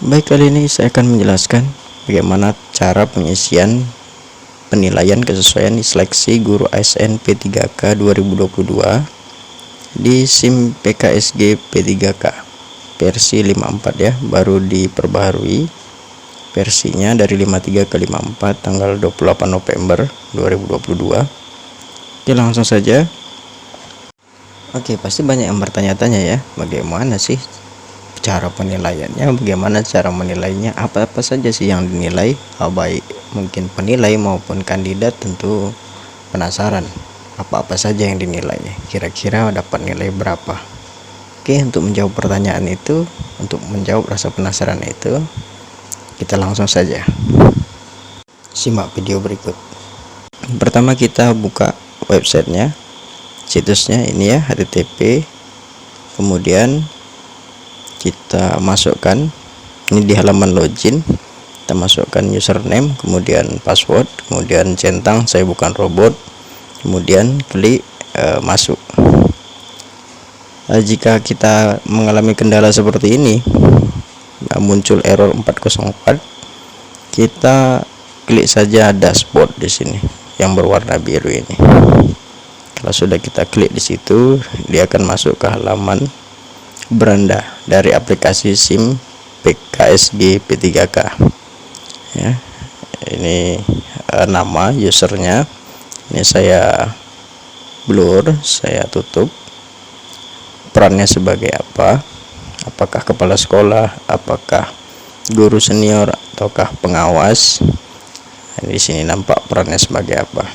Baik, kali ini saya akan menjelaskan bagaimana cara pengisian penilaian kesesuaian seleksi guru ASN P3K 2022 di SIM PKSG P3K versi 54 ya, baru diperbaharui versinya dari 53 ke 54 tanggal 28 November 2022. Oke, langsung saja. Oke, pasti banyak yang bertanya-tanya ya, bagaimana sih cara penilaiannya, bagaimana cara menilainya, apa-apa saja sih yang dinilai, baik mungkin penilai maupun kandidat tentu penasaran apa-apa saja yang dinilai, kira-kira dapat nilai berapa. Oke, untuk menjawab pertanyaan itu, untuk menjawab rasa penasaran itu, kita langsung saja simak video berikut. Pertama kita buka websitenya, situsnya ini ya, http, kemudian kita masukkan ini di halaman login, kita masukkan username, kemudian password, kemudian centang saya bukan robot, kemudian klik masuk. Jika kita mengalami kendala seperti ini, muncul error 404, kita klik saja dashboard di sini yang berwarna biru ini. Kalau sudah kita klik di situ, dia akan masuk ke halaman beranda dari aplikasi SIM PKSG P3K ya. Ini nama usernya, ini saya blur, saya tutup. Perannya sebagai apa, apakah kepala sekolah, apakah guru senior, ataukah pengawas. Di sini nampak perannya sebagai apa.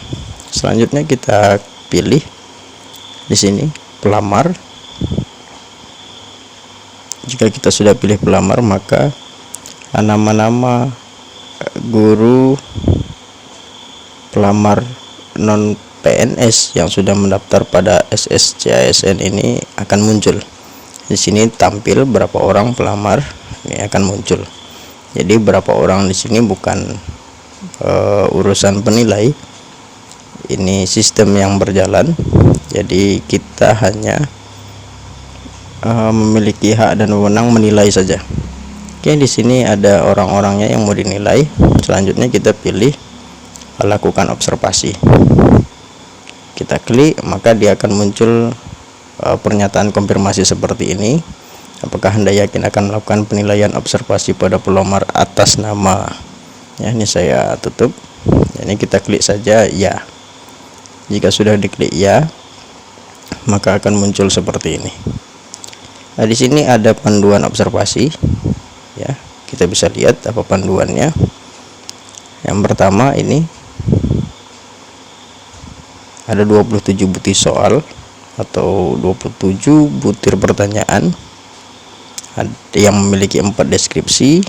Selanjutnya kita pilih di sini pelamar. Jika kita sudah pilih pelamar, maka nama-nama guru pelamar non PNS yang sudah mendaftar pada SSC-ASN ini akan muncul. Di sini tampil berapa orang pelamar ini akan muncul. Jadi berapa orang di sini bukan urusan penilai. Ini sistem yang berjalan. Jadi kita hanya memiliki hak dan wewenang menilai saja. Oke, di sini ada orang-orangnya yang mau dinilai. Selanjutnya kita pilih lakukan observasi. Kita klik, maka dia akan muncul pernyataan konfirmasi seperti ini. Apakah Anda yakin akan melakukan penilaian observasi pada pelamar atas nama? Ya, ini saya tutup. Ini kita klik saja ya. Jika sudah diklik ya, maka akan muncul seperti ini. Nah, di sini ada panduan observasi ya, kita bisa lihat apa panduannya. Yang pertama ini ada 27 butir soal atau 27 butir pertanyaan yang memiliki 4 deskripsi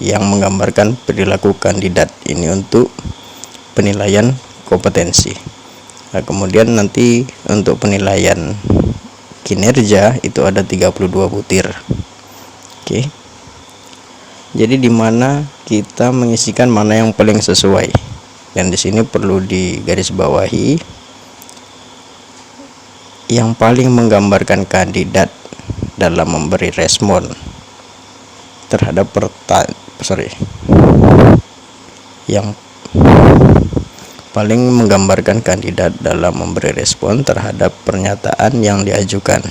yang menggambarkan perilaku kandidat ini untuk penilaian kompetensi. Nah, kemudian nanti untuk penilaian kinerja itu ada 32 butir. Oke. Jadi di mana kita mengisikan mana yang paling sesuai. Dan di sini perlu digarisbawahi yang paling menggambarkan kandidat dalam memberi respon terhadap yang paling menggambarkan kandidat dalam memberi respon terhadap pernyataan yang diajukan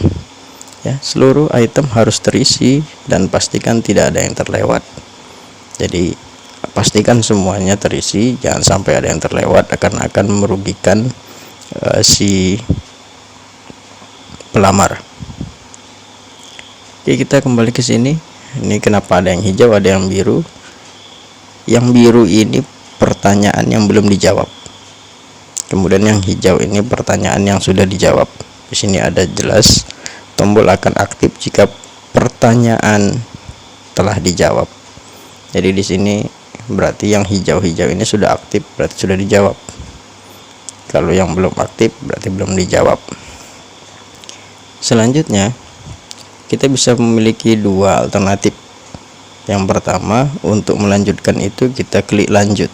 ya. Seluruh item harus terisi dan pastikan tidak ada yang terlewat. Jadi pastikan semuanya terisi, jangan sampai ada yang terlewat, akan merugikan si pelamar. Oke, kita kembali ke sini. Ini kenapa ada yang hijau, ada yang biru. Yang biru ini pertanyaan yang belum dijawab. Kemudian yang hijau ini pertanyaan yang sudah dijawab. Di sini ada jelas tombol akan aktif jika pertanyaan telah dijawab. Jadi di sini berarti yang hijau-hijau ini sudah aktif, berarti sudah dijawab. Kalau yang belum aktif berarti belum dijawab. Selanjutnya kita bisa memiliki dua alternatif. Yang pertama, untuk melanjutkan itu kita klik lanjut.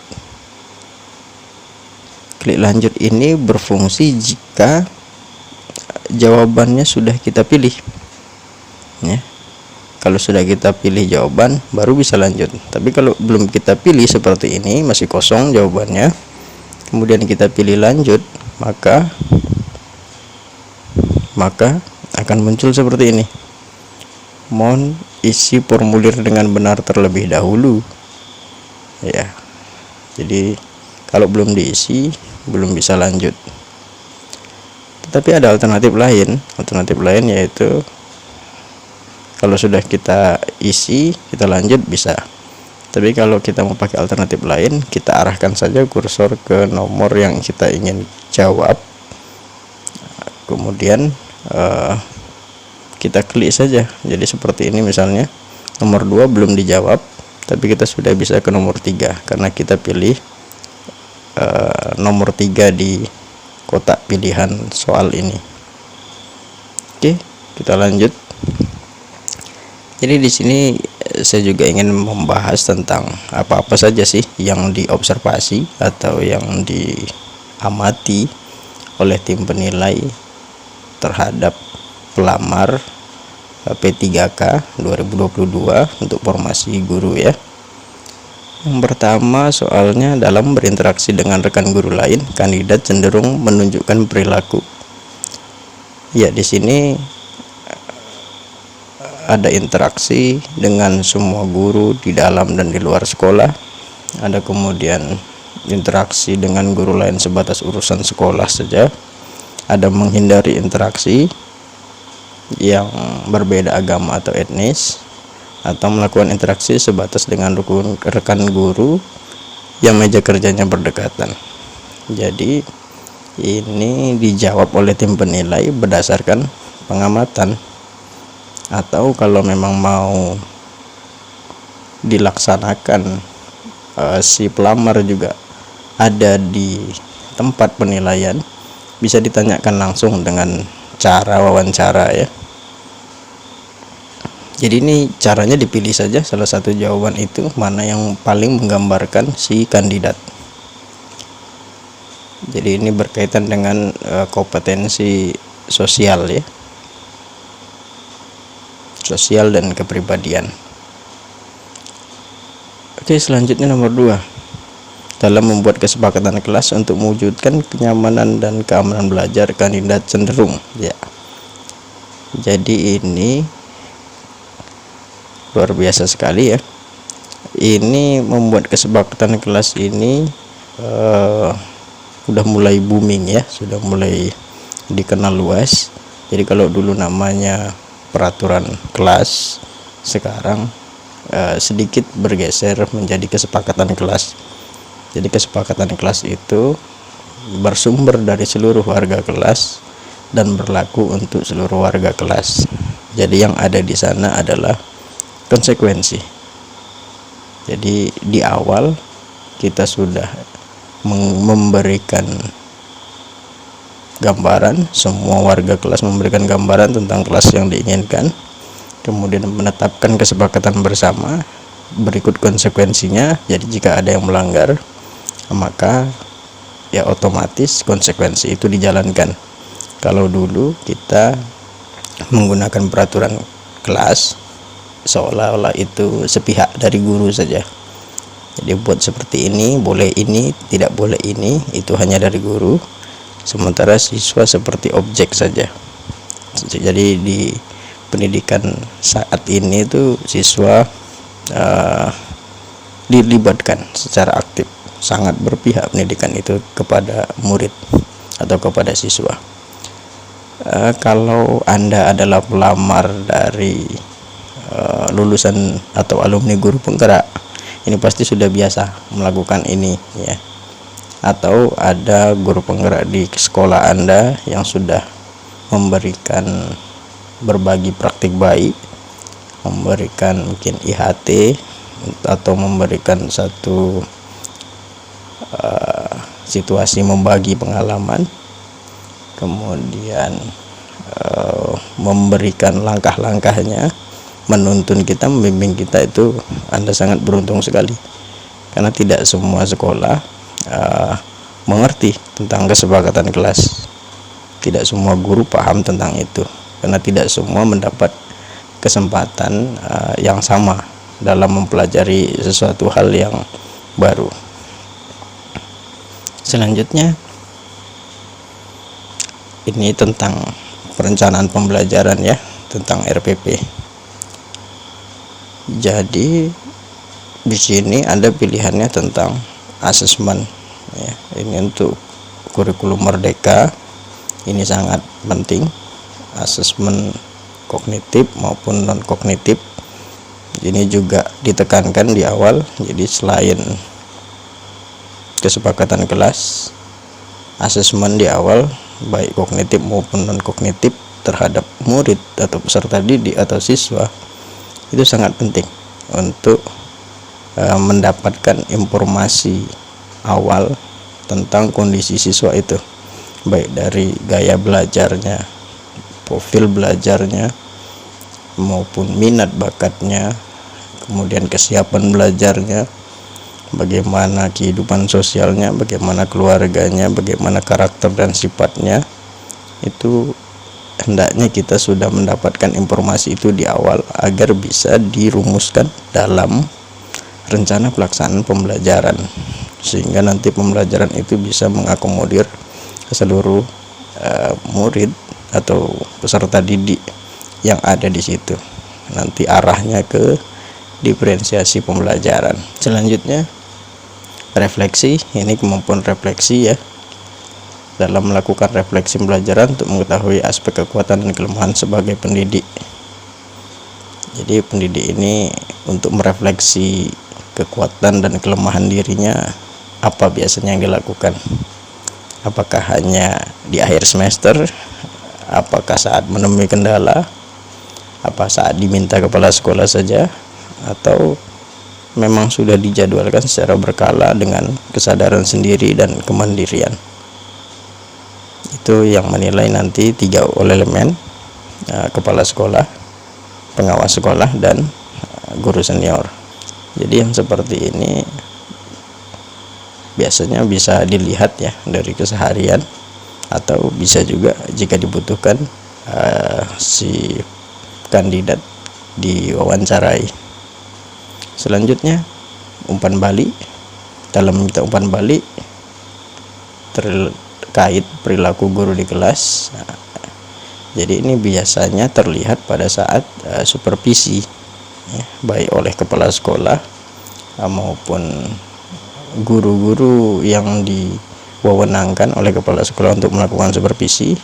Klik lanjut ini berfungsi jika jawabannya sudah kita pilih ya. Kalau sudah kita pilih jawaban baru bisa lanjut. Tapi kalau belum kita pilih seperti ini, masih kosong jawabannya, kemudian kita pilih lanjut, maka akan muncul seperti ini. Mohon isi formulir dengan benar terlebih dahulu. Ya. Jadi kalau belum diisi belum bisa lanjut. Tapi ada alternatif lain yaitu kalau sudah kita isi, kita lanjut bisa. Tapi kalau kita mau pakai alternatif lain, kita arahkan saja kursor ke nomor yang kita ingin jawab. Kemudian kita klik saja. Jadi seperti ini misalnya, nomor 2 belum dijawab, tapi kita sudah bisa ke nomor 3 karena kita pilih nomor 3 di kotak pilihan soal ini. Oke, kita lanjut. Jadi di sini saya juga ingin membahas tentang apa-apa saja sih yang diobservasi atau yang diamati oleh tim penilai terhadap pelamar P3K 2022 untuk formasi guru ya. Yang pertama soalnya, dalam berinteraksi dengan rekan guru lain, kandidat cenderung menunjukkan perilaku. Ya, di sini ada interaksi dengan semua guru di dalam dan di luar sekolah. Ada kemudian interaksi dengan guru lain sebatas urusan sekolah saja. Ada menghindari interaksi yang berbeda agama atau etnis, atau melakukan interaksi sebatas dengan rekan guru yang meja kerjanya berdekatan. Jadi ini dijawab oleh tim penilai berdasarkan pengamatan, atau kalau memang mau dilaksanakan si pelamar juga ada di tempat penilaian, bisa ditanyakan langsung dengan cara wawancara ya. Jadi ini caranya dipilih saja salah satu jawaban itu, mana yang paling menggambarkan si kandidat. Jadi ini berkaitan dengan kompetensi sosial ya, sosial dan kepribadian. Oke, selanjutnya nomor 2. Dalam membuat kesepakatan kelas untuk mewujudkan kenyamanan dan keamanan belajar, kandidat cenderung ya. Jadi ini luar biasa sekali ya. Ini membuat kesepakatan kelas ini sudah mulai booming ya, sudah mulai dikenal luas. Jadi kalau dulu namanya peraturan kelas, sekarang sedikit bergeser menjadi kesepakatan kelas. Jadi kesepakatan kelas itu bersumber dari seluruh warga kelas dan berlaku untuk seluruh warga kelas. Jadi yang ada di sana adalah konsekuensi. Jadi di awal kita sudah memberikan gambaran, semua warga kelas memberikan gambaran tentang kelas yang diinginkan, kemudian menetapkan kesepakatan bersama, berikut konsekuensinya. Jadi jika ada yang melanggar, maka ya otomatis konsekuensi itu dijalankan. Kalau dulu kita menggunakan peraturan kelas, seolah-olah itu sepihak dari guru saja. Jadi buat seperti ini, boleh ini, tidak boleh ini, itu hanya dari guru. Sementara siswa seperti objek saja. Jadi di pendidikan saat ini itu siswa dilibatkan secara aktif, sangat berpihak pendidikan itu kepada murid atau kepada siswa. Kalau Anda adalah pelamar dari lulusan atau alumni guru penggerak, ini pasti sudah biasa melakukan ini ya. Atau ada guru penggerak di sekolah Anda yang sudah memberikan berbagi praktik baik, memberikan mungkin IHT atau memberikan satu situasi membagi pengalaman, kemudian memberikan langkah-langkahnya, menuntun kita, membimbing kita. Itu Anda sangat beruntung sekali, karena tidak semua sekolah mengerti tentang kesepakatan kelas. Tidak semua guru paham tentang itu, karena tidak semua mendapat kesempatan yang sama dalam mempelajari sesuatu hal yang baru. Selanjutnya ini tentang perencanaan pembelajaran ya, tentang RPP. Jadi di sini ada pilihannya tentang asesmen ya. Ini untuk kurikulum merdeka, ini sangat penting, asesmen kognitif maupun non kognitif. Ini juga ditekankan di awal. Jadi selain kesepakatan kelas, asesmen di awal baik kognitif maupun non kognitif terhadap murid atau peserta didik atau siswa itu sangat penting untuk mendapatkan informasi awal tentang kondisi siswa itu, baik dari gaya belajarnya, profil belajarnya, maupun minat bakatnya, kemudian kesiapan belajarnya, bagaimana kehidupan sosialnya, bagaimana keluarganya, bagaimana karakter dan sifatnya. Itu hendaknya kita sudah mendapatkan informasi itu di awal agar bisa dirumuskan dalam rencana pelaksanaan pembelajaran, sehingga nanti pembelajaran itu bisa mengakomodir seluruh murid atau peserta didik yang ada di situ. Nanti arahnya ke diferensiasi pembelajaran. Selanjutnya refleksi. Ini kemampuan refleksi ya, dalam melakukan refleksi pembelajaran untuk mengetahui aspek kekuatan dan kelemahan sebagai pendidik. Jadi pendidik ini untuk merefleksi kekuatan dan kelemahan dirinya, apa biasanya yang dilakukan? Apakah hanya di akhir semester? Apakah saat menemui kendala? Apa saat diminta kepala sekolah saja? Atau memang sudah dijadwalkan secara berkala dengan kesadaran sendiri dan kemandirian? Itu yang menilai nanti 3 elemen, kepala sekolah, pengawas sekolah, dan guru senior. Jadi yang seperti ini biasanya bisa dilihat ya dari keseharian, atau bisa juga jika dibutuhkan si kandidat diwawancarai. Selanjutnya umpan balik. Dalam meminta umpan balik terkait perilaku guru di kelas. Jadi ini biasanya terlihat pada saat supervisi ya, baik oleh kepala sekolah maupun guru-guru yang diwewenangkan oleh kepala sekolah untuk melakukan supervisi.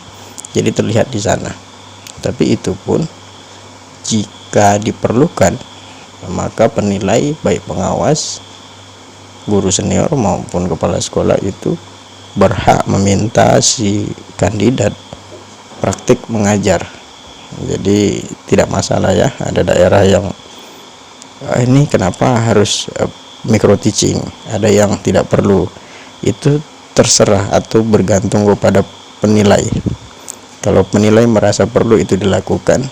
Jadi terlihat di sana. Tapi itu pun jika diperlukan, maka penilai baik pengawas, guru senior maupun kepala sekolah itu berhak meminta si kandidat praktik mengajar. Jadi tidak masalah ya, ada daerah yang ini kenapa harus micro teaching, ada yang tidak perlu. Itu terserah atau bergantung kepada penilai. Kalau penilai merasa perlu itu dilakukan,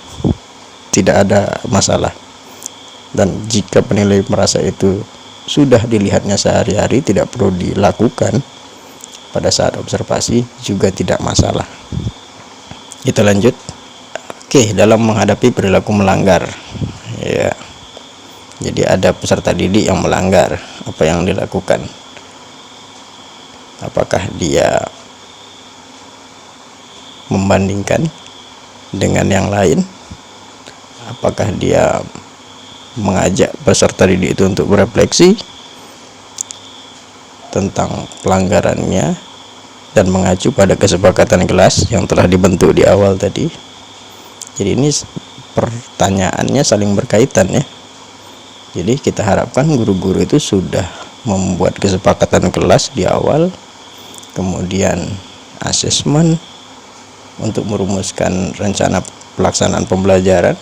tidak ada masalah. Dan jika penilai merasa itu sudah dilihatnya sehari-hari, tidak perlu dilakukan pada saat observasi, juga tidak masalah. Kita lanjut. Oke, dalam menghadapi perilaku melanggar ya, jadi ada peserta didik yang melanggar, apa yang dilakukan? Apakah dia membandingkan dengan yang lain? Apakah dia mengajak peserta didik itu untuk berefleksi tentang pelanggarannya dan mengacu pada kesepakatan kelas yang telah dibentuk di awal tadi? Jadi ini pertanyaannya saling berkaitan ya. Jadi kita harapkan guru-guru itu sudah membuat kesepakatan kelas di awal, kemudian asesmen untuk merumuskan rencana pelaksanaan pembelajaran,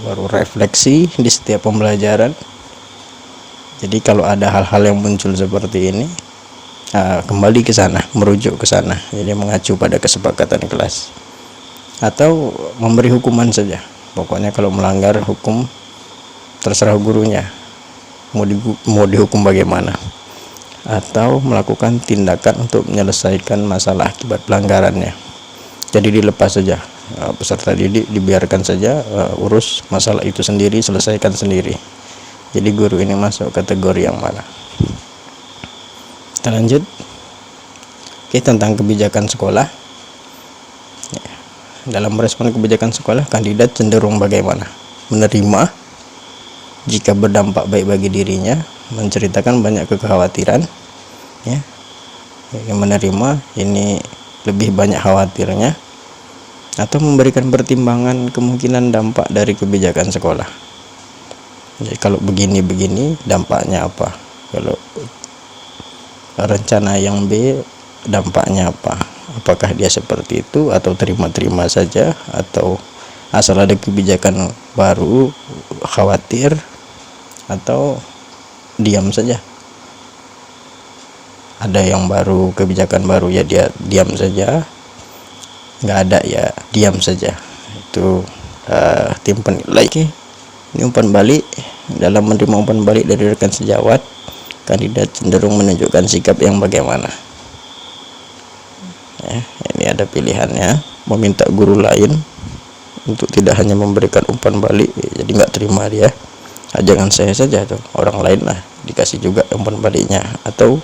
baru refleksi di setiap pembelajaran. Jadi kalau ada hal-hal yang muncul seperti ini, kembali ke sana, merujuk ke sana. Jadi mengacu pada kesepakatan kelas, atau memberi hukuman saja. Pokoknya kalau melanggar hukum terserah gurunya mau dihukum bagaimana, atau melakukan tindakan untuk menyelesaikan masalah akibat pelanggarannya. Jadi dilepas saja, peserta didik dibiarkan saja urus masalah itu sendiri, selesaikan sendiri. Jadi guru ini masuk kategori yang mana? Kita lanjut. Oke, tentang kebijakan sekolah. Dalam merespon kebijakan sekolah, kandidat cenderung bagaimana? Menerima jika berdampak baik bagi dirinya, menceritakan banyak kekhawatiran, ya. Yang menerima ini lebih banyak khawatirnya, atau memberikan pertimbangan kemungkinan dampak dari kebijakan sekolah. Jadi kalau begini dampaknya apa? Kalau rencana yang B dampaknya apa? Apakah dia seperti itu, atau terima-terima saja, atau asal ada kebijakan baru khawatir, atau diam saja? Ada yang baru, kebijakan baru, ya dia diam saja, nggak ada ya diam saja. Itu tim penilai. Ini umpan balik. Dalam menerima umpan balik dari rekan sejawat, kandidat cenderung menunjukkan sikap yang bagaimana? Ini ada pilihannya. Meminta guru lain untuk tidak hanya memberikan umpan balik, jadi nggak terima dia, jangan saya saja tuh, orang lain lah dikasih juga umpan baliknya. Atau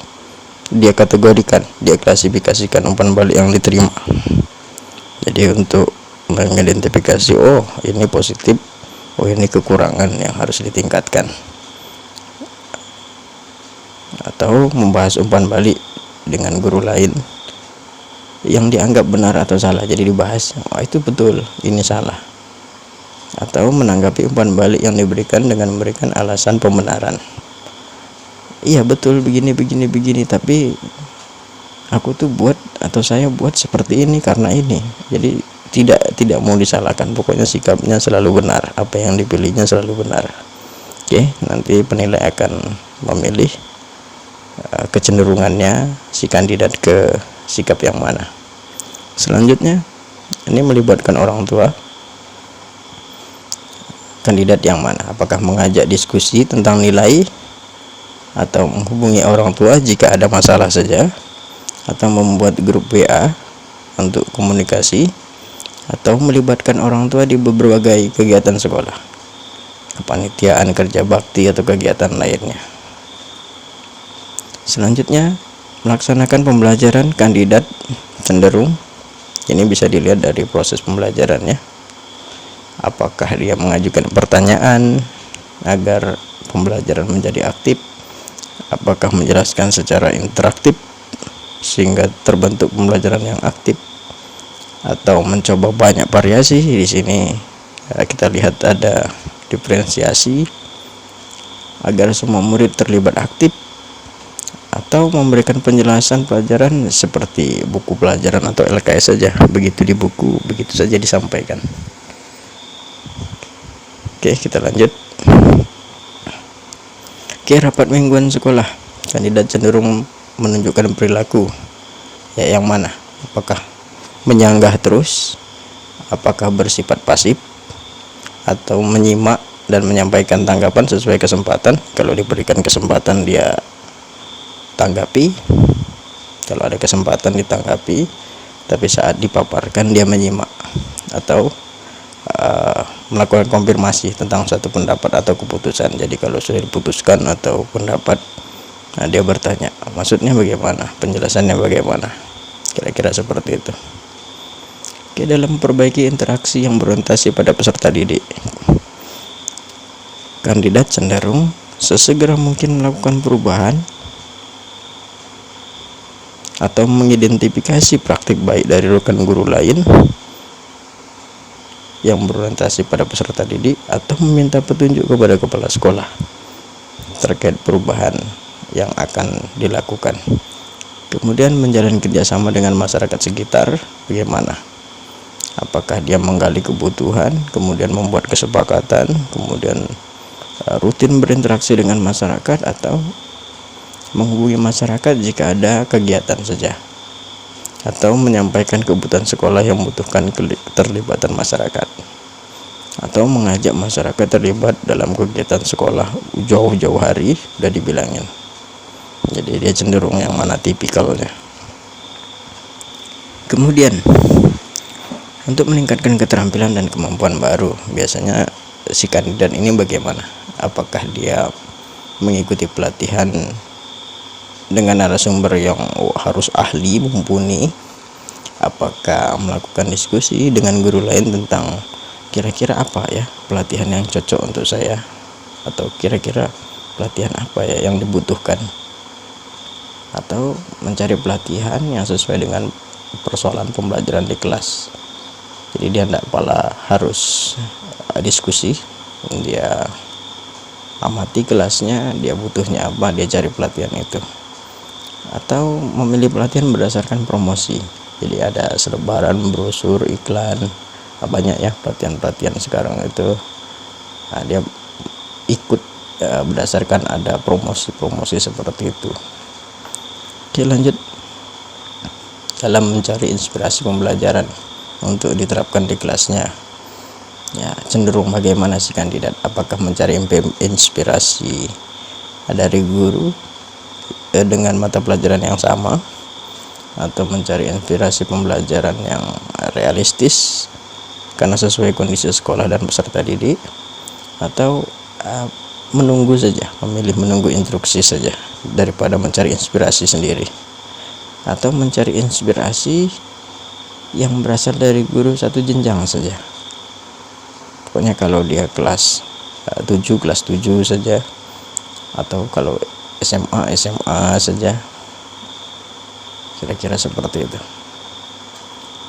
dia kategorikan, dia klasifikasikan umpan balik yang diterima. Jadi untuk mengidentifikasi, oh ini positif, oh ini kekurangan yang harus ditingkatkan. Atau membahas umpan balik dengan guru lain yang dianggap benar atau salah, jadi dibahas, oh itu betul, ini salah. Atau menanggapi umpan balik yang diberikan dengan memberikan alasan pembenaran. Iya betul, begini, tapi aku tuh buat, atau saya buat seperti ini karena ini. Jadi tidak mau disalahkan, pokoknya sikapnya selalu benar, apa yang dipilihnya selalu benar. Oke, nanti penilai akan memilih kecenderungannya si kandidat ke sikap yang mana. Selanjutnya, ini melibatkan orang tua. Kandidat yang mana? Apakah mengajak diskusi tentang nilai, atau menghubungi orang tua jika ada masalah saja, atau membuat grup WA untuk komunikasi, atau melibatkan orang tua di berbagai kegiatan sekolah, kepanitiaan, kerja bakti, atau kegiatan lainnya. Selanjutnya, melaksanakan pembelajaran. Kandidat cenderung, ini bisa dilihat dari proses pembelajarannya, apakah dia mengajukan pertanyaan agar pembelajaran menjadi aktif, apakah menjelaskan secara interaktif sehingga terbentuk pembelajaran yang aktif, atau mencoba banyak variasi. Di sini kita lihat ada diferensiasi agar semua murid terlibat aktif, atau memberikan penjelasan pelajaran seperti buku pelajaran atau LKS saja, begitu di buku begitu saja disampaikan. Oke, kita lanjut. Oke, rapat mingguan sekolah. Kandidat cenderung menunjukkan perilaku yang mana? Apakah menyanggah terus, apakah bersifat pasif, atau menyimak dan menyampaikan tanggapan sesuai kesempatan. Kalau diberikan kesempatan dia tanggapi, kalau ada kesempatan ditanggapi, tapi saat dipaparkan dia menyimak, atau melakukan konfirmasi tentang satu pendapat atau keputusan. Jadi kalau sudah diputuskan atau pendapat, dia bertanya, maksudnya bagaimana, penjelasannya bagaimana, kira-kira seperti itu. Oke, dalam memperbaiki interaksi yang berorientasi pada peserta didik, kandidat cenderung sesegera mungkin melakukan perubahan atau mengidentifikasi praktik baik dari rekan guru lain yang berorientasi pada peserta didik, atau meminta petunjuk kepada kepala sekolah terkait perubahan yang akan dilakukan. Kemudian menjalin kerjasama dengan masyarakat sekitar, bagaimana? Apakah dia menggali kebutuhan, kemudian membuat kesepakatan, kemudian rutin berinteraksi dengan masyarakat, atau menghubungi masyarakat jika ada kegiatan saja, atau menyampaikan kebutuhan sekolah yang membutuhkan keterlibatan masyarakat, atau mengajak masyarakat terlibat dalam kegiatan sekolah jauh-jauh hari, udah dibilangin. Jadi dia cenderung yang mana tipikalnya. Kemudian Untuk meningkatkan keterampilan dan kemampuan baru, biasanya si kandidat ini bagaimana? Apakah dia mengikuti pelatihan dengan narasumber yang harus ahli, mumpuni? Apakah melakukan diskusi dengan guru lain tentang kira-kira apa ya pelatihan yang cocok untuk saya, atau kira-kira pelatihan apa ya yang dibutuhkan, atau mencari pelatihan yang sesuai dengan persoalan pembelajaran di kelas. Jadi dia tidak pala harus diskusi, dia amati kelasnya, dia butuhnya apa, dia cari pelatihan itu. Atau memilih pelatihan berdasarkan promosi, jadi ada selebaran, brosur, iklan, banyak ya pelatihan-pelatihan sekarang itu. Dia ikut berdasarkan ada promosi-promosi seperti itu. Oke, lanjut. Dalam mencari inspirasi pembelajaran untuk diterapkan di kelasnya, ya cenderung bagaimana si kandidat? Apakah mencari inspirasi dari guru dengan mata pelajaran yang sama, atau mencari inspirasi pembelajaran yang realistis karena sesuai kondisi sekolah dan peserta didik, atau menunggu saja, memilih menunggu instruksi saja daripada mencari inspirasi sendiri, atau mencari inspirasi yang berasal dari guru satu jenjang saja. Pokoknya kalau dia kelas 7 kelas 7 saja, atau kalau SMA saja, kira-kira seperti itu.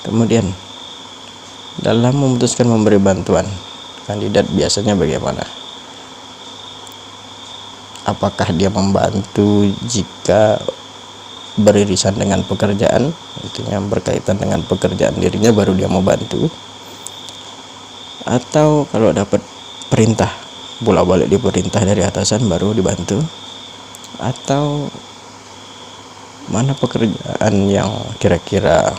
Kemudian dalam memutuskan memberi bantuan, kandidat biasanya bagaimana? Apakah dia membantu jika beririsan dengan pekerjaan, intinya berkaitan dengan pekerjaan dirinya baru dia mau bantu, atau kalau dapat perintah, bolak-balik diperintah dari atasan baru dibantu, atau mana pekerjaan yang kira-kira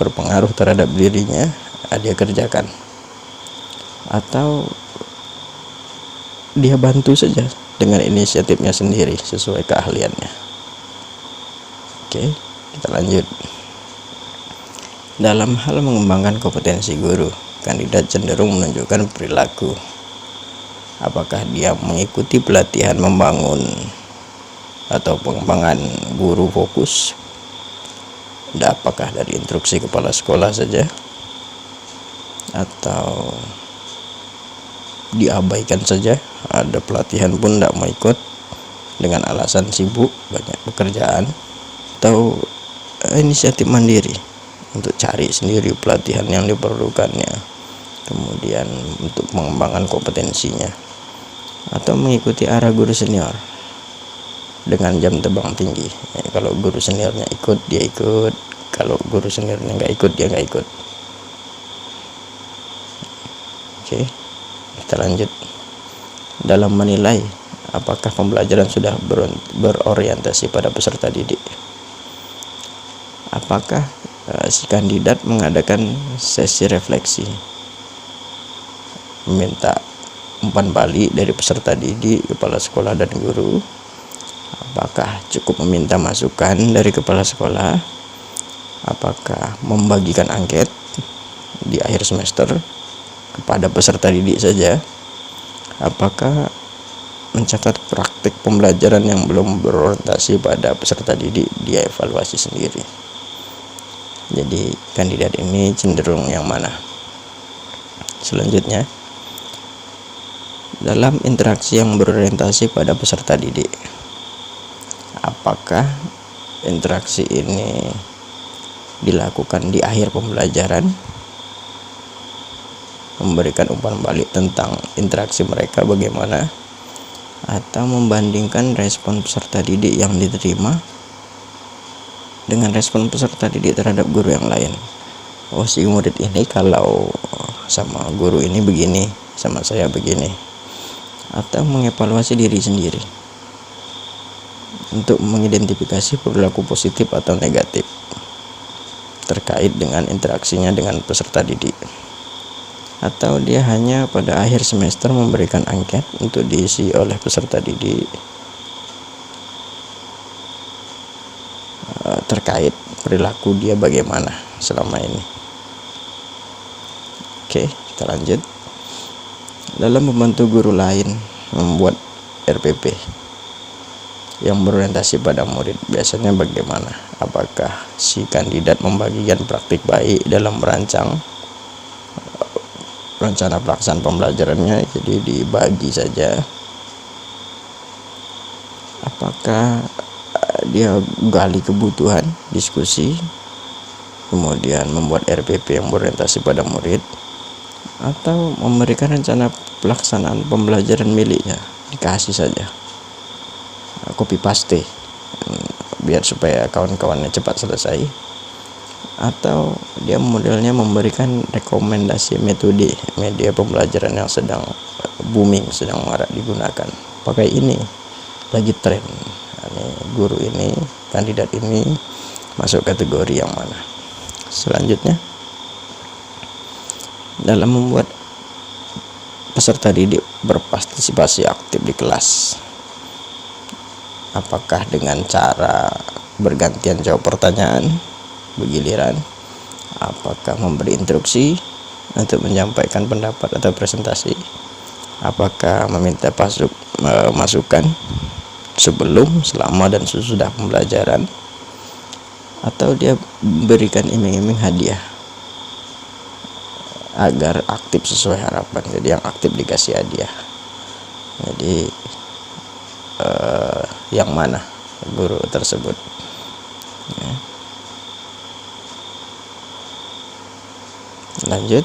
berpengaruh terhadap dirinya dia kerjakan, atau dia bantu saja dengan inisiatifnya sendiri sesuai keahliannya. Oke, kita lanjut. Dalam hal mengembangkan kompetensi guru, kandidat cenderung menunjukkan perilaku. Apakah dia mengikuti pelatihan membangun atau pengembangan guru fokus? Apakah dari instruksi kepala sekolah saja, atau diabaikan saja, ada pelatihan pun tidak mau ikut dengan alasan sibuk, banyak pekerjaan, atau inisiatif mandiri untuk cari sendiri pelatihan yang diperlukannya, kemudian untuk mengembangkan kompetensinya, atau mengikuti arah guru senior dengan jam terbang tinggi. Kalau guru seniornya ikut, dia ikut; kalau guru seniornya nggak ikut, dia nggak ikut. Oke, kita lanjut. Dalam menilai apakah pembelajaran sudah berorientasi pada peserta didik, apakah si kandidat mengadakan sesi refleksi, meminta umpan balik dari peserta didik, kepala sekolah, dan guru? Apakah cukup meminta masukan dari kepala sekolah? Apakah membagikan angket di akhir semester kepada peserta didik saja? Apakah mencatat praktik pembelajaran yang belum berorientasi pada peserta didik, dia evaluasi sendiri? Jadi kandidat ini cenderung yang mana? Selanjutnya, dalam interaksi yang berorientasi pada peserta didik, apakah interaksi ini dilakukan di akhir pembelajaran, memberikan umpan balik tentang interaksi mereka bagaimana, atau membandingkan respon peserta didik yang diterima dengan respon peserta didik terhadap guru yang lain? Oh, si murid ini kalau sama guru ini begini, sama saya begini. Atau mengevaluasi diri sendiri untuk mengidentifikasi perilaku positif atau negatif terkait dengan interaksinya dengan peserta didik. Atau dia hanya pada akhir semester memberikan angket untuk diisi oleh peserta didik terkait perilaku dia bagaimana selama ini. Oke, kita lanjut. Dalam membantu guru lain membuat RPP yang berorientasi pada murid, biasanya bagaimana? Apakah si kandidat membagikan praktik baik dalam merancang rencana pelaksanaan pembelajarannya, jadi dibagi saja? Apakah dia gali kebutuhan, diskusi, kemudian membuat RPP yang berorientasi pada murid, atau memberikan rencana pelaksanaan pembelajaran miliknya, dikasih saja copy paste biar supaya kawan-kawannya cepat selesai? Atau dia modelnya memberikan rekomendasi metode media pembelajaran yang sedang booming, sedang marak digunakan, pakai ini, lagi tren ini, guru ini, kandidat ini masuk kategori yang mana? Selanjutnya, dalam membuat peserta didik berpartisipasi aktif di kelas, apakah dengan cara bergantian jawab pertanyaan bergiliran, apakah memberi instruksi untuk menyampaikan pendapat atau presentasi, apakah meminta masukan sebelum, selama, dan sesudah pembelajaran, atau dia berikan iming-iming hadiah agar aktif sesuai harapan. Jadi yang aktif dikasih hadiah. Jadi yang mana guru tersebut? Ya. Lanjut,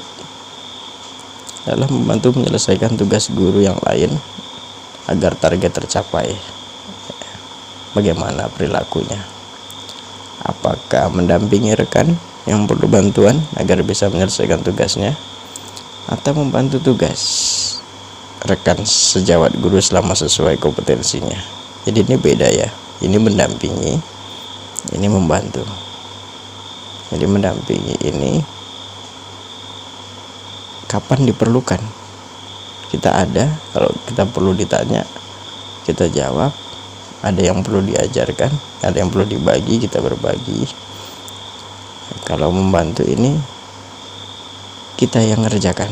dalam membantu menyelesaikan tugas guru yang lain agar target tercapai, bagaimana perilakunya? Apakah mendampingi rekan yang perlu bantuan agar bisa menyelesaikan tugasnya, atau membantu tugas rekan sejawat guru selama sesuai kompetensinya? Jadi ini beda ya, ini mendampingi, ini membantu. Jadi mendampingi ini kapan diperlukan, kita ada, kalau kita perlu ditanya kita jawab, ada yang perlu diajarkan, ada yang perlu dibagi, kita berbagi. Kalau membantu ini kita yang ngerjakan,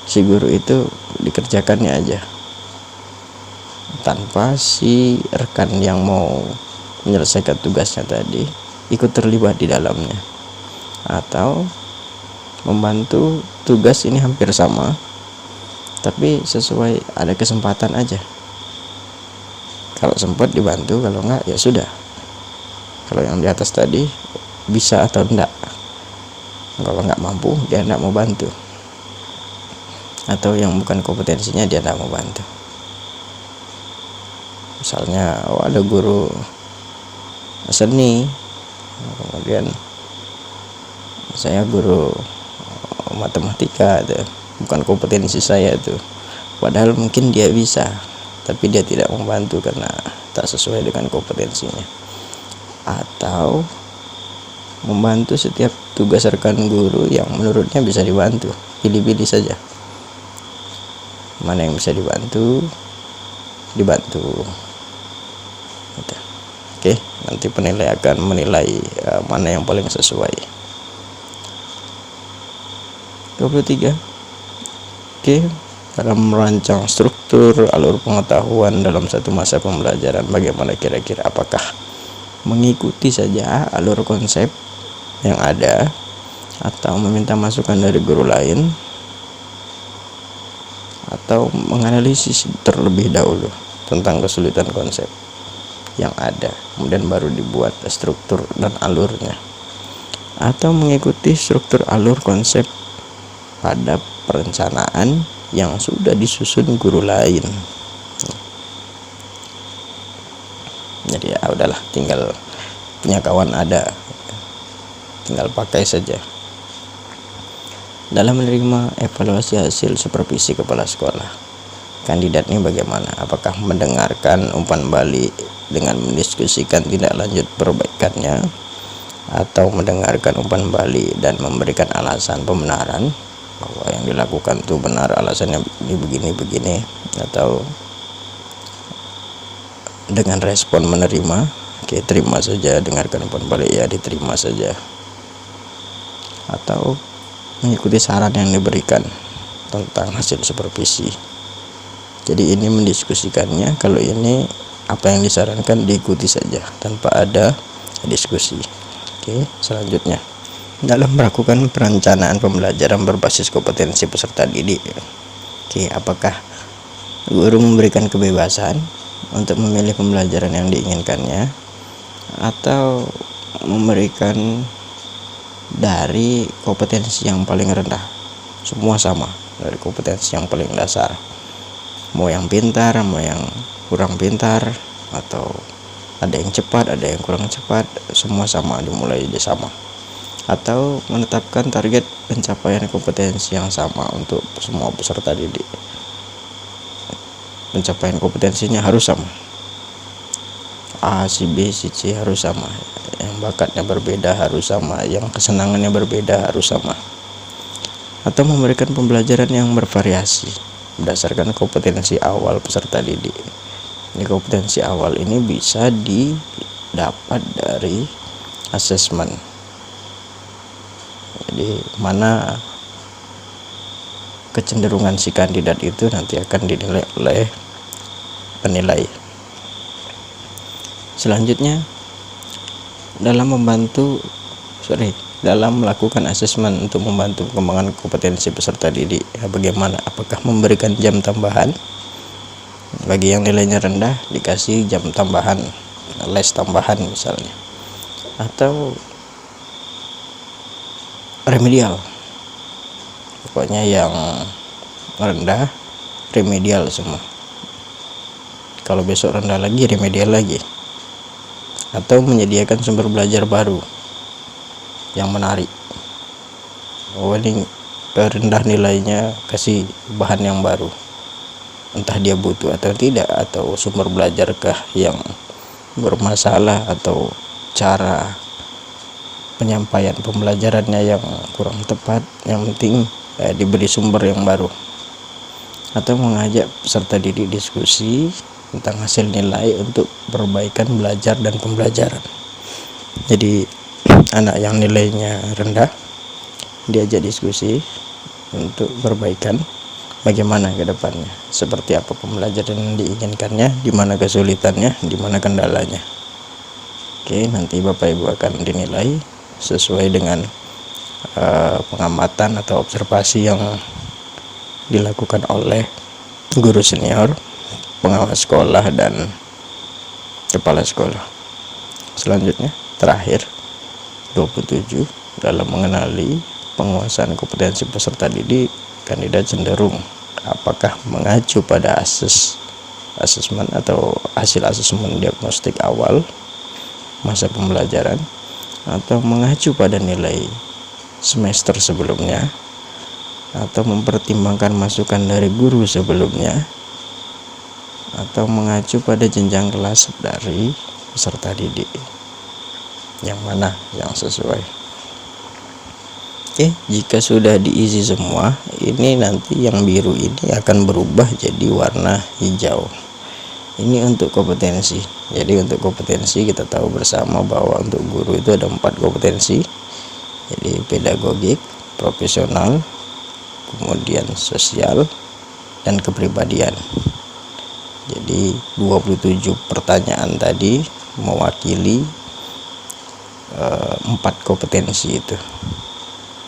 si guru itu dikerjakannya aja tanpa si rekan yang mau menyelesaikan tugasnya tadi ikut terlibat di dalamnya. Atau membantu tugas ini hampir sama, tapi sesuai ada kesempatan aja. Kalau sempat dibantu, kalau enggak ya sudah. Kalau yang di atas tadi bisa atau enggak, kalau enggak mampu dia enggak mau bantu, atau yang bukan kompetensinya dia enggak mau bantu. Misalnya ada guru seni, kemudian saya guru matematika, itu bukan kompetensi saya itu, padahal mungkin dia bisa, tapi dia tidak membantu karena tak sesuai dengan kompetensinya. Atau membantu setiap tugas rekan guru yang menurutnya bisa dibantu, pilih-pilih saja mana yang bisa dibantu gitu. Oke, nanti penilai akan menilai mana yang paling sesuai. 23. Oke, dalam merancang struktur alur pengetahuan dalam satu masa pembelajaran, bagaimana kira-kira? Apakah mengikuti saja alur konsep yang ada, atau meminta masukan dari guru lain, atau menganalisis terlebih dahulu tentang kesulitan konsep yang ada, kemudian baru dibuat struktur dan alurnya, atau mengikuti struktur alur konsep pada perencanaan yang sudah disusun guru lain. Jadi ya udahlah, tinggal punya kawan ada, tinggal pakai saja. Dalam menerima evaluasi hasil supervisi kepala sekolah, kandidat ini bagaimana? Apakah mendengarkan umpan balik dengan mendiskusikan tindak lanjut perbaikannya, atau mendengarkan umpan balik dan memberikan alasan pembenaran bahwa yang dilakukan itu benar, alasannya begini, atau dengan respon menerima, oke, terima saja, dengarkan umpan balik, ya diterima saja, atau mengikuti saran yang diberikan tentang hasil supervisi. Jadi ini mendiskusikannya, kalau ini apa yang disarankan diikuti saja tanpa ada diskusi. Oke, selanjutnya dalam melakukan perencanaan pembelajaran berbasis kompetensi peserta didik. Oke, apakah guru memberikan kebebasan untuk memilih pembelajaran yang diinginkannya, atau memberikan dari kompetensi yang paling rendah? Semua sama, dari kompetensi yang paling dasar, mau yang pintar, mau yang kurang pintar, atau ada yang cepat, ada yang kurang cepat, semua sama, dimulai dari sama. Atau menetapkan target pencapaian kompetensi yang sama untuk semua peserta didik. Pencapaian kompetensinya harus sama, A, si B, si C harus sama, yang bakatnya berbeda harus sama, yang kesenangannya berbeda harus sama. Atau memberikan pembelajaran yang bervariasi berdasarkan kompetensi awal peserta didik. Ini kompetensi awal ini bisa didapat dari asesmen. Jadi mana kecenderungan si kandidat itu nanti akan dinilai oleh penilai. Selanjutnya dalam melakukan asesmen untuk membantu pengembangan kompetensi peserta didik, bagaimana? Apakah memberikan jam tambahan? Bagi yang nilainya rendah dikasih jam tambahan, les tambahan misalnya, atau remedial. Pokoknya yang rendah remedial semua. Kalau besok rendah lagi, remedial lagi. Atau menyediakan sumber belajar baru yang menarik. Ini rendah nilainya, kasih bahan yang baru, entah dia butuh atau tidak, atau sumber belajarkah yang bermasalah, atau cara penyampaian pembelajarannya yang kurang tepat. Yang penting diberi sumber yang baru. Atau mengajak peserta didik diskusi tentang hasil nilai untuk perbaikan belajar dan pembelajaran. Jadi anak yang nilainya rendah diajak diskusi untuk perbaikan bagaimana ke depannya, seperti apa pembelajaran yang diinginkannya, di mana kesulitannya, di mana kendalanya. Oke, nanti Bapak Ibu akan dinilai sesuai dengan pengamatan atau observasi yang dilakukan oleh guru senior, pengawas sekolah, dan kepala sekolah. Selanjutnya, terakhir 27, dalam mengenali penguasaan kompetensi peserta didik, kandidat cenderung apakah mengacu pada asesmen atau hasil asesmen diagnostik awal masa pembelajaran, atau mengacu pada nilai semester sebelumnya, atau mempertimbangkan masukan dari guru sebelumnya, atau mengacu pada jenjang kelas dari peserta didik. Yang mana yang sesuai? Oke, jika sudah diisi semua, ini nanti yang biru ini akan berubah jadi warna hijau. Ini untuk kompetensi. Jadi untuk kompetensi kita tahu bersama bahwa untuk guru itu ada 4 kompetensi. Jadi pedagogik, profesional, kemudian sosial, dan kepribadian. Jadi 27 pertanyaan tadi mewakili 4 kompetensi itu.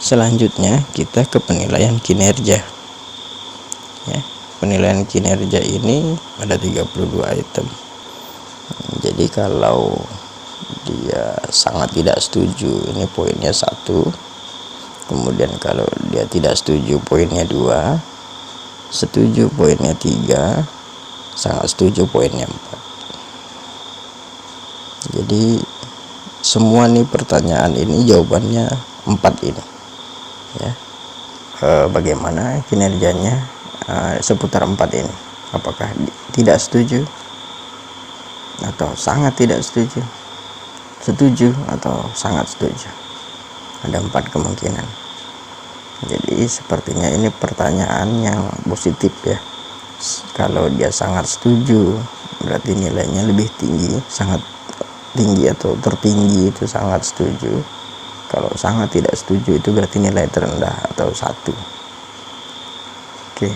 Selanjutnya kita ke penilaian kinerja. Ya, penilaian kinerja ini ada 32 item. Jadi kalau dia sangat tidak setuju, ini poinnya 1. Kemudian kalau dia tidak setuju, poinnya 2. Setuju, poinnya 3. Sangat setuju, poinnya 4. Jadi semua nih pertanyaan ini jawabannya 4 ini. Ya, bagaimana kinerjanya seputar 4 ini? Apakah tidak setuju, atau sangat tidak setuju, setuju, atau sangat setuju? Ada 4 kemungkinan. Jadi sepertinya ini pertanyaan yang positif ya. Kalau dia sangat setuju, berarti nilainya lebih tinggi, sangat tinggi atau tertinggi itu sangat setuju. Kalau sangat tidak setuju itu berarti nilai terendah atau 1. Oke.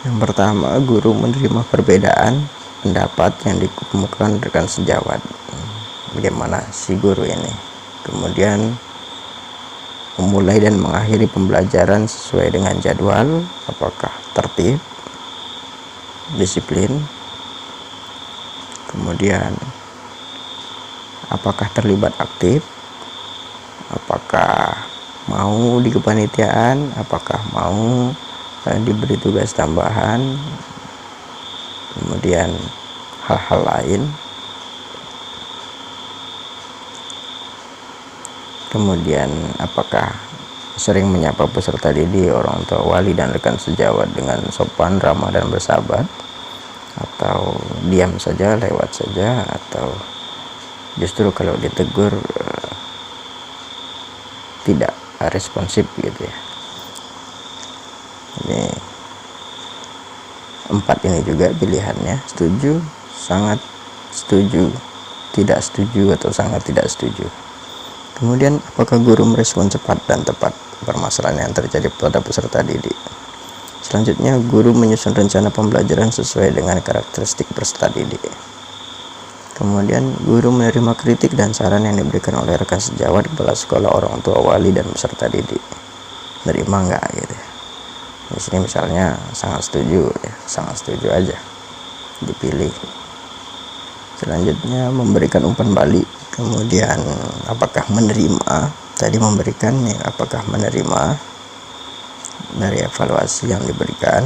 Yang pertama, guru menerima perbedaan pendapat yang dikemukakan rekan sejawat. Bagaimana si guru ini? Kemudian memulai dan mengakhiri pembelajaran sesuai dengan jadwal, apakah tertib, disiplin. Kemudian apakah terlibat aktif, apakah mau di kepanitiaan, apakah mau diberi tugas tambahan, kemudian hal-hal lain. Kemudian apakah sering menyapa peserta didik, orang tua, wali, dan rekan sejawat dengan sopan, ramah, dan bersahabat, atau diam saja, lewat saja, atau justru kalau ditegur tidak responsif gitu ya. Ini 4 ini juga pilihannya, setuju, sangat setuju, tidak setuju, atau sangat tidak setuju. Kemudian apakah guru merespon cepat dan tepat permasalahan yang terjadi pada peserta didik. Selanjutnya, guru menyusun rencana pembelajaran sesuai dengan karakteristik peserta didik. Kemudian guru menerima kritik dan saran yang diberikan oleh rekan sejawat, kepala sekolah, orang tua, wali, dan peserta didik. Nerima enggak gitu ya. Di sini misalnya sangat setuju ya, sangat setuju aja, dipilih. Selanjutnya, memberikan umpan balik. Kemudian apakah menerima, tadi memberikan ya, apakah menerima dari evaluasi yang diberikan.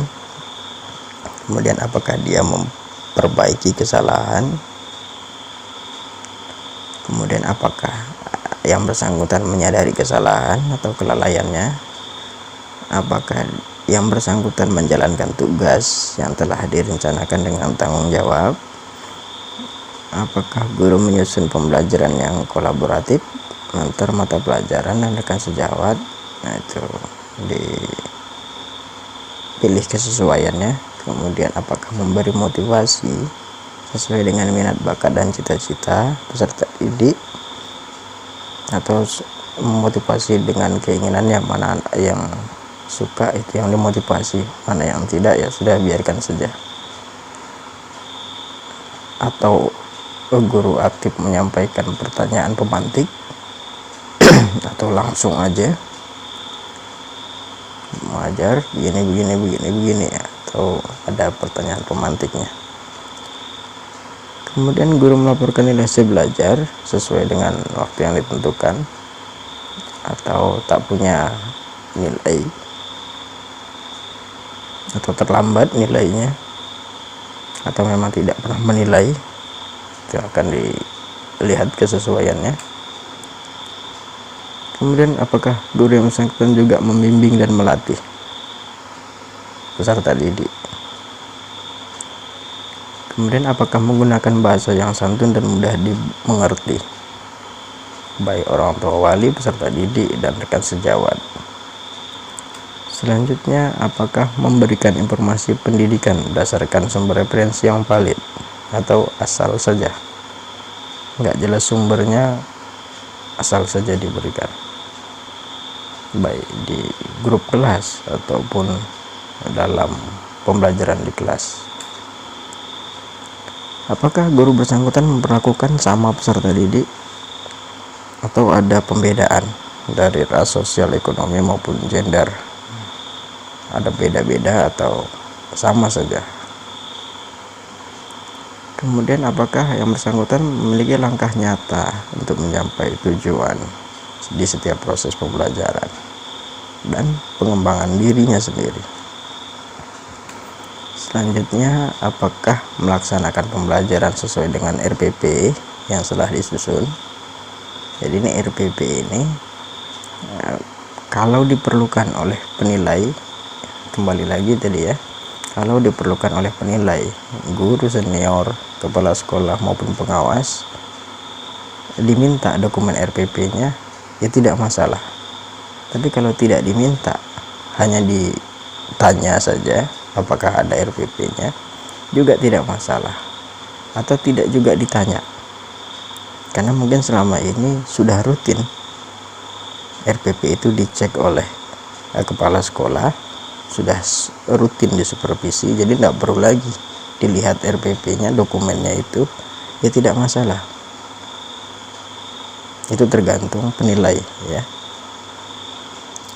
Kemudian apakah dia memperbaiki kesalahan. Kemudian apakah yang bersangkutan menyadari kesalahan atau kelalaiannya. Apakah yang bersangkutan menjalankan tugas yang telah direncanakan dengan tanggung jawab. Apakah guru menyusun pembelajaran yang kolaboratif antar mata pelajaran dan rekan sejawat. Nah, itu dipilih kesesuaiannya. Kemudian apakah memberi motivasi sesuai dengan minat, bakat, dan cita-cita peserta didik, atau memotivasi dengan keinginannya. Mana yang suka itu yang dimotivasi, mana yang tidak ya sudah biarkan saja. Atau guru aktif menyampaikan pertanyaan pemantik atau langsung aja mengajar begini ya, atau ada pertanyaan pemantiknya. Kemudian guru melaporkan nilai hasil belajar sesuai dengan waktu yang ditentukan, atau tak punya nilai, atau terlambat nilainya, atau memang tidak pernah menilai. Itu akan dilihat kesesuaiannya. Kemudian apakah guru yang bersangkutan juga membimbing dan melatih peserta didik. Kemudian apakah menggunakan bahasa yang santun dan mudah dimengerti baik orang tua, wali, peserta didik, dan rekan sejawat. Selanjutnya, apakah memberikan informasi pendidikan berdasarkan sumber referensi yang valid atau asal saja, nggak jelas sumbernya, asal saja diberikan, baik di grup kelas ataupun dalam pembelajaran di kelas. Apakah guru bersangkutan memperlakukan sama peserta didik atau ada pembedaan dari ras, sosial, ekonomi, maupun gender, ada beda-beda atau sama saja. Kemudian apakah yang bersangkutan memiliki langkah nyata untuk mencapai tujuan di setiap proses pembelajaran dan pengembangan dirinya sendiri. Selanjutnya, apakah melaksanakan pembelajaran sesuai dengan RPP yang telah disusun. Jadi ini RPP ini kalau diperlukan oleh penilai, kembali lagi tadi ya, kalau diperlukan oleh penilai, guru senior, kepala sekolah, maupun pengawas, diminta dokumen RPP-nya, ya tidak masalah. Tapi kalau tidak diminta, hanya ditanya saja apakah ada RPP-nya, juga tidak masalah. Atau tidak juga ditanya, karena mungkin selama ini sudah rutin RPP itu dicek oleh kepala sekolah, sudah rutin disupervisi, jadi tidak perlu lagi dilihat RPP-nya, dokumennya itu ya tidak masalah. Itu tergantung penilai ya.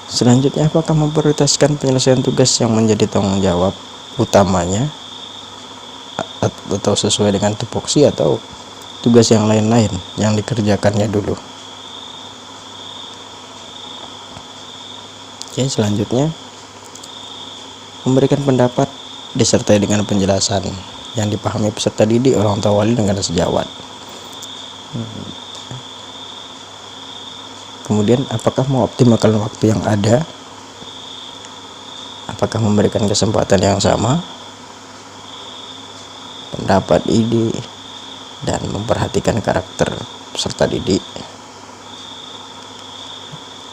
Selanjutnya, apakah memprioritaskan penyelesaian tugas yang menjadi tanggung jawab utamanya atau sesuai dengan tupoksi, atau tugas yang lain-lain yang dikerjakannya dulu. Oke, selanjutnya memberikan pendapat disertai dengan penjelasan yang dipahami peserta didik, orang tua, wali, dengan sejawat. Kemudian, apakah mengoptimalkan waktu yang ada, apakah memberikan kesempatan yang sama, pendapat, ide, dan memperhatikan karakter peserta didik,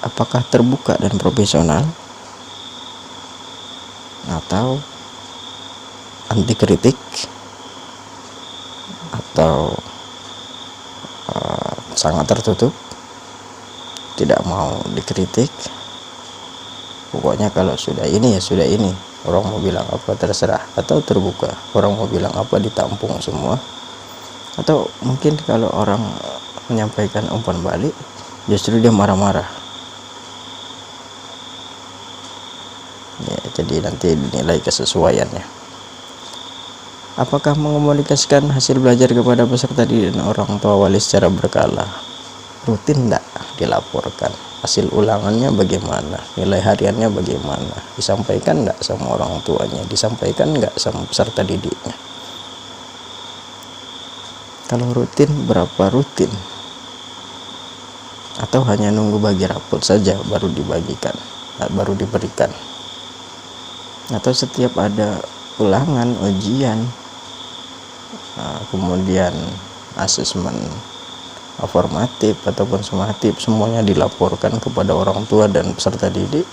apakah terbuka dan profesional, atau anti kritik, atau sangat tertutup, tidak mau dikritik. Pokoknya kalau sudah ini ya sudah ini, orang mau bilang apa terserah, atau terbuka, orang mau bilang apa ditampung semua. Atau mungkin kalau orang menyampaikan umpan balik, justru dia marah-marah ya. Jadi nanti dinilai kesesuaiannya. Apakah mengomunikasikan hasil belajar kepada peserta didik dan orang tua wali secara berkala, rutin tidak dilaporkan, hasil ulangannya bagaimana, nilai hariannya bagaimana, disampaikan enggak sama orang tuanya, disampaikan enggak sama peserta didiknya. Kalau rutin, berapa rutin, atau hanya nunggu bagi rapot saja baru dibagikan, baru diberikan, atau setiap ada ulangan, ujian, kemudian asesmen formatif ataupun sumatif, semuanya dilaporkan kepada orang tua dan peserta didik.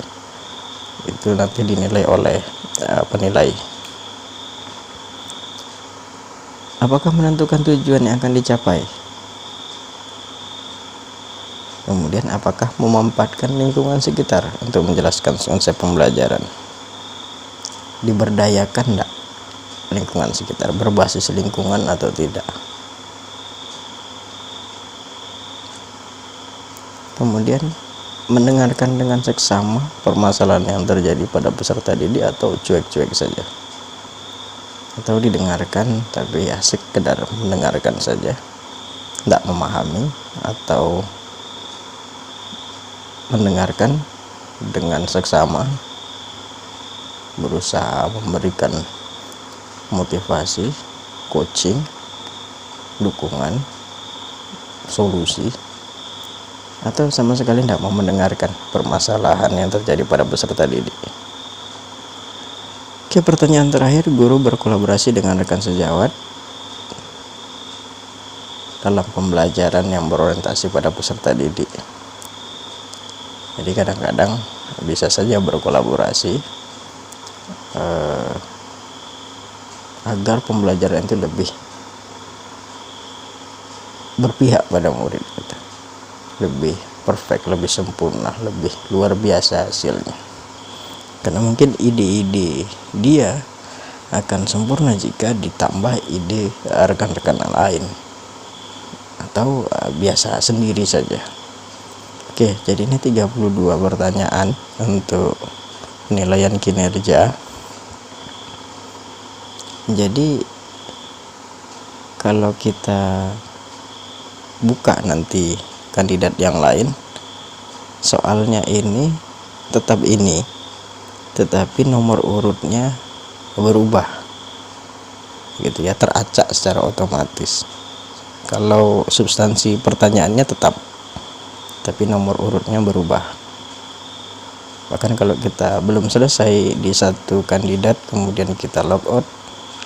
Itu nanti dinilai oleh penilai. Apakah menentukan tujuan yang akan dicapai? Kemudian, apakah memanfaatkan lingkungan sekitar untuk menjelaskan konsep pembelajaran? Diberdayakan enggak lingkungan sekitar, berbasis lingkungan atau tidak? Kemudian, mendengarkan dengan seksama permasalahan yang terjadi pada peserta didik atau cuek-cuek saja, atau didengarkan tapi ya sekedar mendengarkan saja, tidak memahami, atau mendengarkan dengan seksama, berusaha memberikan motivasi, coaching, dukungan, solusi, atau sama sekali tidak mau mendengarkan permasalahan yang terjadi pada peserta didik. Oke, pertanyaan terakhir, guru berkolaborasi dengan rekan sejawat dalam pembelajaran yang berorientasi pada peserta didik. Jadi kadang-kadang bisa saja berkolaborasi agar pembelajaran itu lebih berpihak pada murid kita, lebih perfect, lebih sempurna, lebih luar biasa hasilnya. Karena mungkin ide-ide dia akan sempurna jika ditambah ide rekan-rekan lain, atau biasa sendiri saja. Oke, jadi ini 32 pertanyaan untuk penilaian kinerja. Jadi kalau kita buka nanti kandidat yang lain, soalnya ini tetap ini, tetapi nomor urutnya berubah gitu ya, teracak secara otomatis. Kalau substansi pertanyaannya tetap, tapi nomor urutnya berubah. Bahkan kalau kita belum selesai di satu kandidat, kemudian kita logout,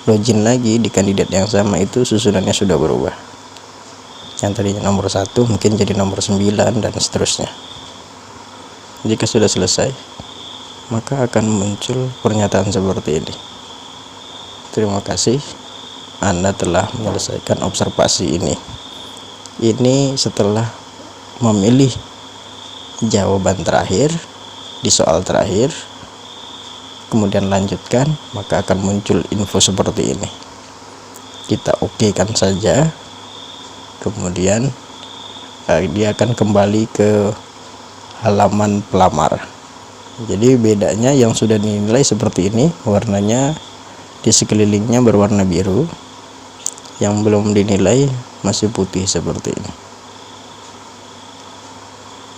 login lagi di kandidat yang sama, itu susunannya sudah berubah. Yang tadinya nomor 1 mungkin jadi nomor 9 dan seterusnya. Jika sudah selesai, maka akan muncul pernyataan seperti ini: terima kasih, Anda telah menyelesaikan observasi ini. Ini setelah memilih jawaban terakhir di soal terakhir, kemudian lanjutkan, maka akan muncul info seperti ini. Kita okekan saja, kemudian dia akan kembali ke halaman pelamar. Jadi bedanya yang sudah dinilai seperti ini, warnanya di sekelilingnya berwarna biru, yang belum dinilai masih putih seperti ini.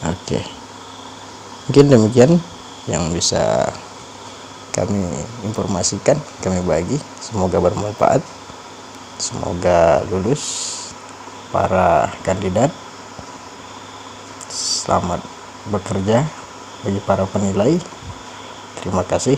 Oke, mungkin demikian yang bisa kami informasikan, kami bagi. Semoga bermanfaat, semoga lulus para kandidat. Selamat bekerja bagi para penilai. Terima kasih.